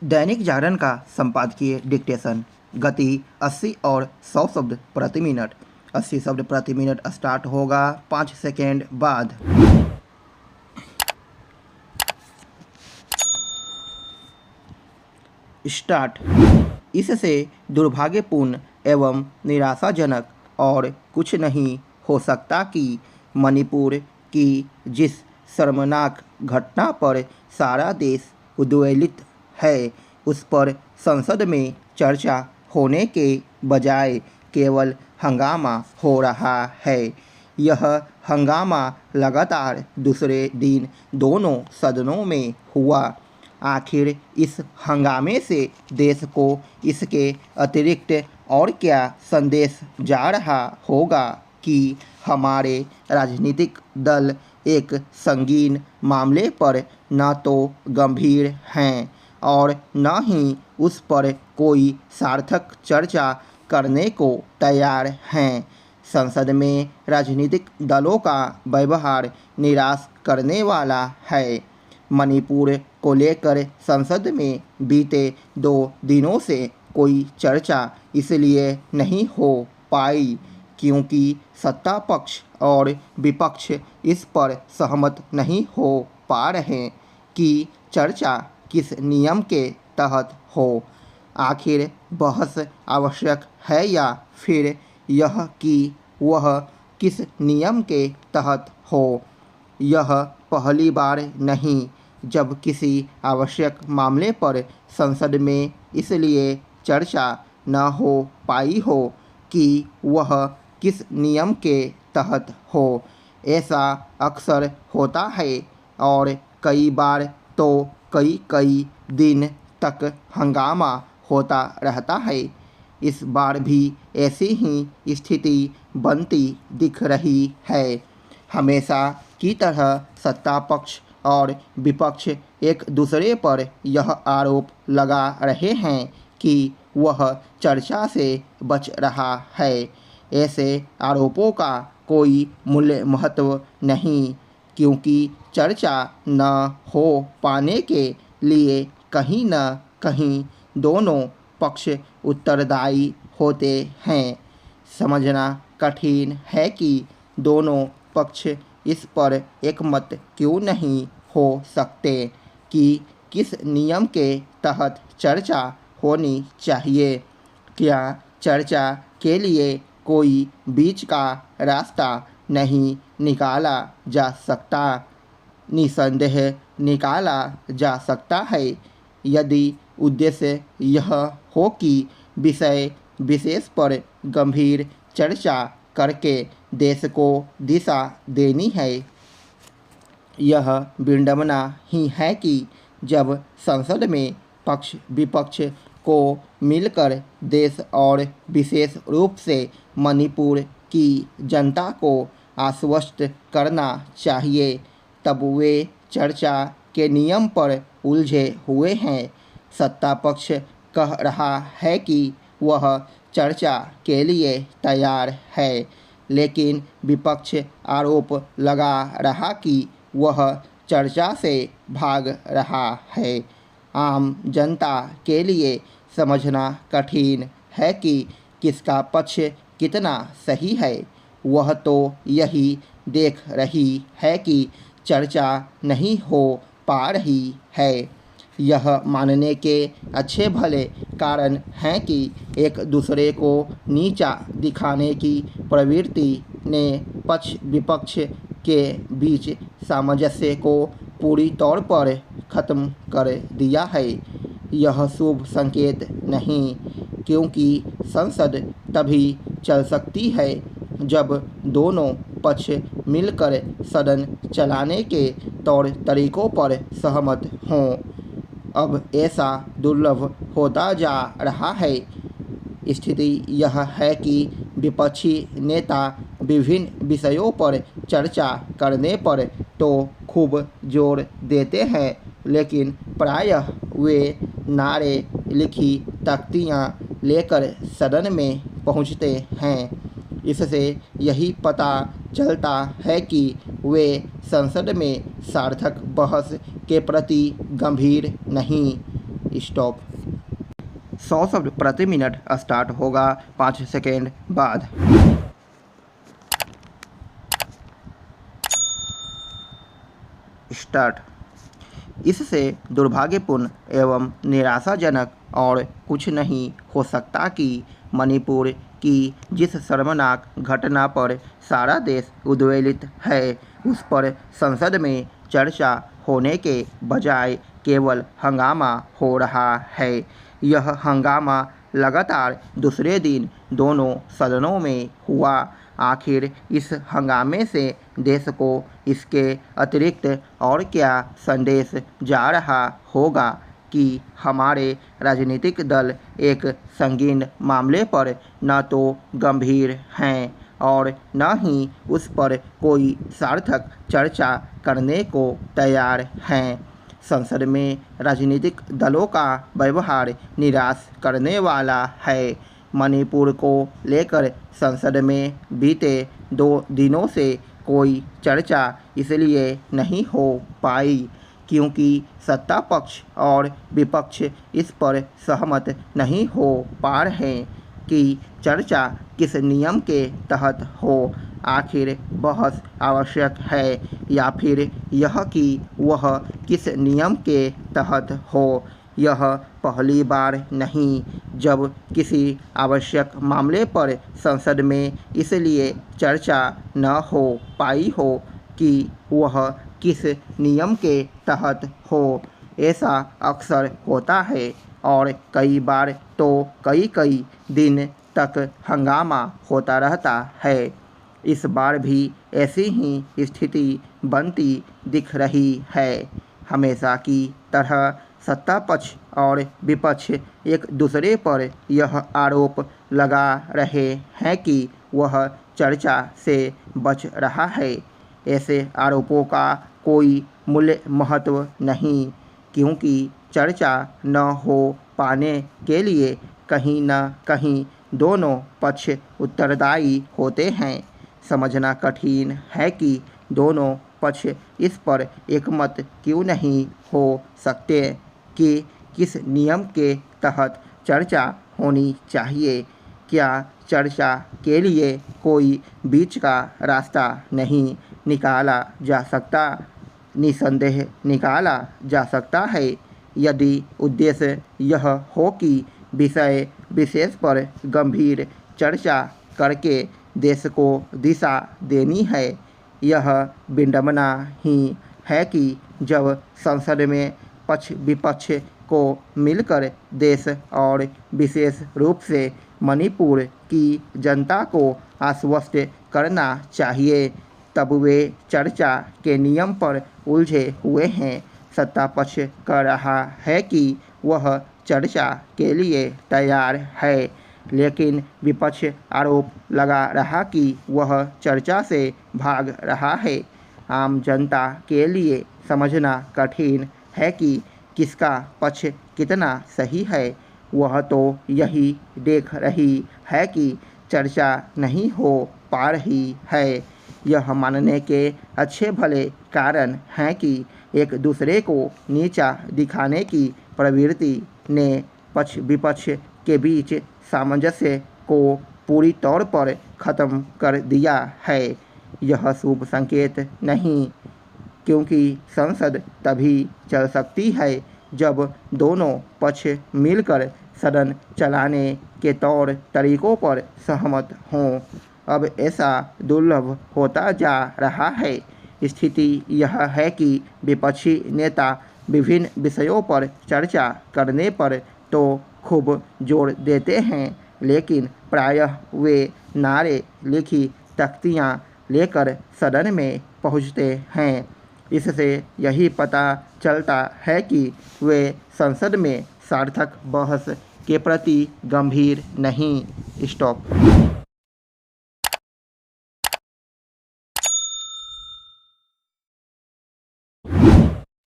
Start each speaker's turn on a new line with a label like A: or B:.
A: दैनिक जागरण का संपादकीय डिक्टेशन। गति 80 और 100 शब्द प्रति मिनट। 80 शब्द प्रति मिनट स्टार्ट होगा 5 सेकेंड बाद। स्टार्ट। इससे दुर्भाग्यपूर्ण एवं निराशाजनक और कुछ नहीं हो सकता कि मणिपुर की जिस शर्मनाक घटना पर सारा देश उद्वेलित है, उस पर संसद में चर्चा होने के बजाय केवल हंगामा हो रहा है। यह हंगामा लगातार दूसरे दिन दोनों सदनों में हुआ। आखिर इस हंगामे से देश को इसके अतिरिक्त और क्या संदेश जा रहा होगा कि हमारे राजनीतिक दल एक संगीन मामले पर न तो गंभीर हैं और न ही उस पर कोई सार्थक चर्चा करने को तैयार हैं। संसद में राजनीतिक दलों का व्यवहार निराश करने वाला है। मणिपुर को लेकर संसद में बीते 2 दिनों से कोई चर्चा इसलिए नहीं हो पाई क्योंकि सत्ता पक्ष और विपक्ष इस पर सहमत नहीं हो पा रहे कि चर्चा किस नियम के तहत हो। आखिर बहस आवश्यक है या फिर यह कि वह किस नियम के तहत हो। यह पहली बार नहीं जब किसी आवश्यक मामले पर संसद में इसलिए चर्चा न हो पाई हो कि वह किस नियम के तहत हो। ऐसा अक्सर होता है और कई बार तो कई दिन तक हंगामा होता रहता है। इस बार भी ऐसी ही स्थिति बनती दिख रही है। हमेशा की तरह सत्ता पक्ष और विपक्ष एक दूसरे पर यह आरोप लगा रहे हैं कि वह चर्चा से बच रहा है। ऐसे आरोपों का कोई मूल्य महत्व नहीं क्योंकि चर्चा न हो पाने के लिए कहीं न कहीं दोनों पक्ष उत्तरदायी होते हैं। समझना कठिन है कि दोनों पक्ष इस पर एकमत क्यों नहीं हो सकते कि किस नियम के तहत चर्चा होनी चाहिए। क्या चर्चा के लिए कोई बीच का रास्ता नहीं निकाला जा सकता? निसंदेह निकाला जा सकता है यदि उद्देश्य यह हो कि विषय विशेष पर गंभीर चर्चा करके देश को दिशा देनी है। यह विडंबना ही है कि जब संसद में पक्ष विपक्ष को मिलकर देश और विशेष रूप से मणिपुर की जनता को आश्वस्त करना चाहिए, तब वे चर्चा के नियम पर उलझे हुए हैं। सत्ता पक्ष कह रहा है कि वह चर्चा के लिए तैयार है, लेकिन विपक्ष आरोप लगा रहा कि वह चर्चा से भाग रहा है। आम जनता के लिए समझना कठिन है कि किसका पक्ष कितना सही है। वह तो यही देख रही है कि चर्चा नहीं हो पा रही है। यह मानने के अच्छे भले कारण हैं कि एक दूसरे को नीचा दिखाने की प्रवृत्ति ने पक्ष विपक्ष के बीच सामंजस्य को पूरी तौर पर खत्म कर दिया है। यह शुभ संकेत नहीं क्योंकि संसद तभी चल सकती है जब दोनों पक्ष मिलकर सदन चलाने के तौर तरीकों पर सहमत हों। अब ऐसा दुर्लभ होता जा रहा है। स्थिति यह है कि विपक्षी नेता विभिन्न विषयों पर चर्चा करने पर तो खूब जोर देते हैं, लेकिन प्रायः वे नारे लिखी तख्तियाँ लेकर सदन में पहुँचते हैं। इससे यही पता चलता है कि वे संसद में सार्थक बहस के प्रति गंभीर नहीं। स्टॉप। 100 शब्द प्रति मिनट स्टार्ट होगा 5 सेकेंड बाद। स्टार्ट। इससे दुर्भाग्यपूर्ण एवं निराशाजनक और कुछ नहीं हो सकता कि मणिपुर की जिस शर्मनाक घटना पर सारा देश उद्वेलित है उस पर संसद में चर्चा होने के बजाय केवल हंगामा हो रहा है। यह हंगामा लगातार दूसरे दिन दोनों सदनों में हुआ। आखिर इस हंगामे से देश को इसके अतिरिक्त और क्या संदेश जा रहा होगा कि हमारे राजनीतिक दल एक संगीन मामले पर न तो गंभीर हैं और न ही उस पर कोई सार्थक चर्चा करने को तैयार हैं। संसद में राजनीतिक दलों का व्यवहार निराश करने वाला है। मणिपुर को लेकर संसद में बीते 2 दिनों से कोई चर्चा इसलिए नहीं हो पाई क्योंकि सत्ता पक्ष और विपक्ष इस पर सहमत नहीं हो पा रहे कि चर्चा किस नियम के तहत हो। आखिर बहस आवश्यक है या फिर यह कि वह किस नियम के तहत हो। यह पहली बार नहीं जब किसी आवश्यक मामले पर संसद में इसलिए चर्चा न हो पाई हो कि वह किस नियम के तहत हो। ऐसा अक्सर होता है और कई बार तो कई दिन तक हंगामा होता रहता है। इस बार भी ऐसी ही स्थिति बनती दिख रही है। हमेशा की तरह सत्ता पक्ष और विपक्ष एक दूसरे पर यह आरोप लगा रहे हैं कि वह चर्चा से बच रहा है। ऐसे आरोपों का कोई मूल्य महत्व नहीं क्योंकि चर्चा न हो पाने के लिए कहीं न कहीं दोनों पक्ष उत्तरदायी होते हैं। समझना कठिन है कि दोनों पक्ष इस पर एकमत क्यों नहीं हो सकते कि किस नियम के तहत चर्चा होनी चाहिए। क्या चर्चा के लिए कोई बीच का रास्ता नहीं निकाला जा सकता? निसंदेह निकाला जा सकता है यदि उद्देश्य यह हो कि विषय विशेष पर गंभीर चर्चा करके देश को दिशा देनी है। यह विडंबना ही है कि जब संसद में पक्ष विपक्ष को मिलकर देश और विशेष रूप से मणिपुर की जनता को आश्वस्त करना चाहिए तब वे चर्चा के नियम पर उलझे हुए हैं। सत्ता पक्ष कह रहा है कि वह चर्चा के लिए तैयार है लेकिन विपक्ष आरोप लगा रहा कि वह चर्चा से भाग रहा है। आम जनता के लिए समझना कठिन है कि किसका पक्ष कितना सही है। वह तो यही देख रही है कि चर्चा नहीं हो पा रही है। यह मानने के अच्छे भले कारण हैं कि एक दूसरे को नीचा दिखाने की प्रवृत्ति ने पक्ष विपक्ष के बीच सामंजस्य को पूरी तौर पर ख़त्म कर दिया है। यह शुभ संकेत नहीं क्योंकि संसद तभी चल सकती है जब दोनों पक्ष मिलकर सदन चलाने के तौर तरीकों पर सहमत हों। अब ऐसा दुर्लभ होता जा रहा है। स्थिति यह है कि विपक्षी नेता विभिन्न विषयों पर चर्चा करने पर तो खूब जोर देते हैं लेकिन प्रायः वे नारे लिखी तख्तियाँ लेकर सदन में पहुँचते हैं। इससे यही पता चलता है कि वे संसद में सार्थक बहस के प्रति गंभीर नहीं। स्टॉप।